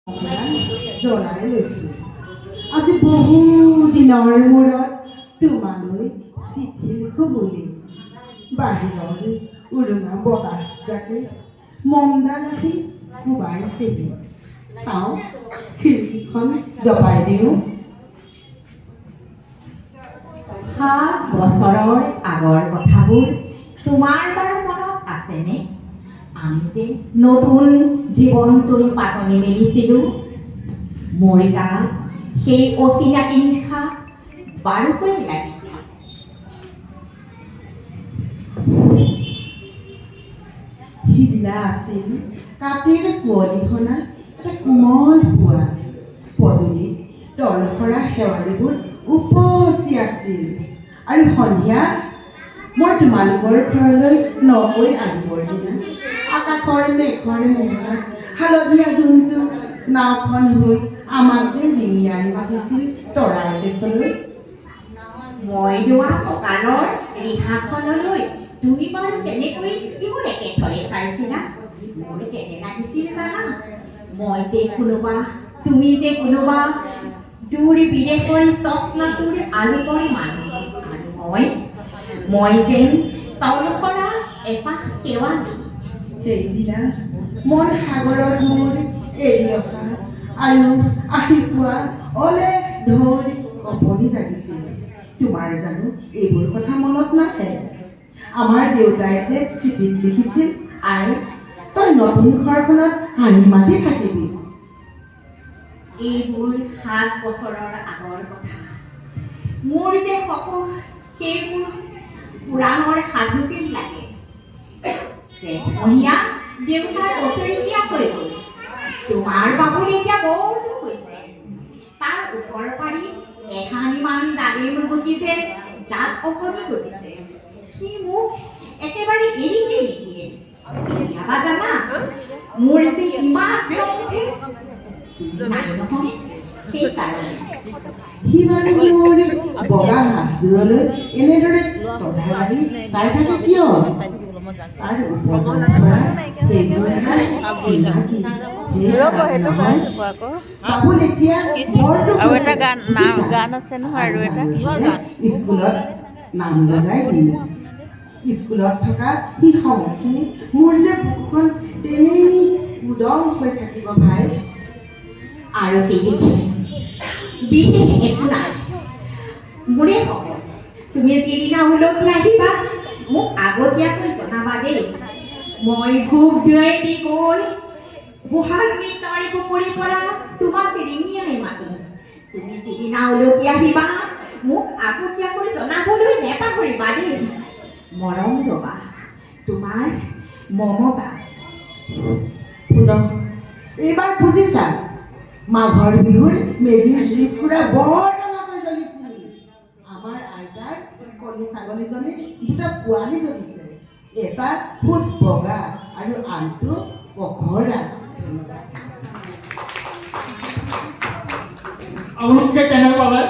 জনাই লৈছিলোঁ। আজি বহু দিনৰ মূৰত তোমালৈ চিঠি লিখোঁ বুলি বাহিৰৰ উৰুঙা বতাহজাকে মমডাল আহি কোবাইছেহি। চাওঁ খিৰিকীখন জপাই দিওঁ। 7 বছৰৰ আগৰ কথাবোৰ তোমাৰ বাৰু মনত আছেনে? আমি যে নতুন জীৱনটোৰ পাতনি মেলিছিলোঁ। মোৰ গাত সেই অচিনাকি নিশা বাৰুকৈ লাগিছিল। সিদিনা আছিল কাতিৰ কুঁৱলী সনা এটা কোমল পুৱা। পদূলিত তলসৰা শেৱালিবোৰ উপচি আছিল আৰু সন্ধিয়া মই তোমালোকৰ ঘৰলৈ নকৈ আহিবৰ দিনা আকাশৰ মেঘৰ মোহনাত হালধীয়া জোনটো নাওখন হৈ আমাক যে ৰিঙিয়াই মাতিছিল তৰাৰ দেশলৈ। মই লোৱা কঁকালৰ ৰিহাখনলৈ তুমি বাৰু তেনেকৈ কিয় একেথৰে চাইছিলা? মোৰ কেনে লাগিছিল জানা? মই যে কোনোবা, তুমি যে কোনোবা দূৰ বিদেশৰ স্বপ্নটোৰ আলোকৰ মানুহ, আৰু মই যেন তলসৰা এপাহ শেৱালি। সেইদিনা মন সাগৰত মোৰ এৰি অহা আৰু আহি পোৱা অলেখ ঢৌৰ কঁপনি জাগিছিল। তোমাৰ জানো এইবোৰ কথা মনত নাহে? আমাৰ দেউতাই যে চিঠিত লিখিছিল, আই তই নতুন ঘৰখনত হাঁহি মাতি থাকিবি। এইবোৰ 7 বছৰৰ আগৰ কথা। মোৰ যে সেইবোৰ পুৰাণৰ সাধু যেন লাগে। জেঠমহীয়া দেউতাৰ বছৰেকীয়া হৈ গ'ল। তোমাৰ বাবুৰ এতিয়া বৰ দুখ হৈছে। তাৰ ওপৰ পাৰি এহানিমান ডালিম গুটি যেন দাঁত অকণি গজিছে। সি মোক একেবাৰে এৰিকে নিদিয়ে। কেতিয়াবা জানা মোৰ যে ইমান খং উঠে। নাই নহয়, সেইকাৰণে সি বাৰু মোৰ বগা হাতযোৰলৈ এনেদৰে তধা লাগি চাই থাকে কিয়? তাৰ উপাৰ্জন কৰা সেইযোৰ হাত চিনাকি। বাবুল এতিয়া স্কুলত নাম লগাই দিলে। স্কুলত থকা সি সময়খিনি মোৰ যে বুকুখন তেনেই উদং হৈ থাকিব ভাই। আৰু বিশেষ একো নাই। মোৰে হ'ব। তুমি যিদিনা উলটি আহিবা মোক আগতীয়াকৈ জনাবা দেই। মই ভোগ দুৱাৰি গৈ বহাগ নৃত্যৰ পুখুৰীৰ পৰা তোমাক ৰিঙিয়াই মাতিম। তুমি যিদিনা উলটি আহিবা মোক আগতীয়াকৈ জনাবলৈ নেপাহৰিবা দেই। মৰম ৰবা, তোমাৰ মমতা। পুনঃ এইবাৰ বুজিছা, মাঘৰ বিহুৰ মেজিৰ জুইকুৰা বৰ ডাঙৰকৈ জ্বলিছিল। আমাৰ আইতাৰ কণী ছাগলীজনীৰ দুটা পোৱালি জ্বলিছে। এটা ফুট বগা আৰু আনটো পখৰা। আপোনালোকে কেনে পালে?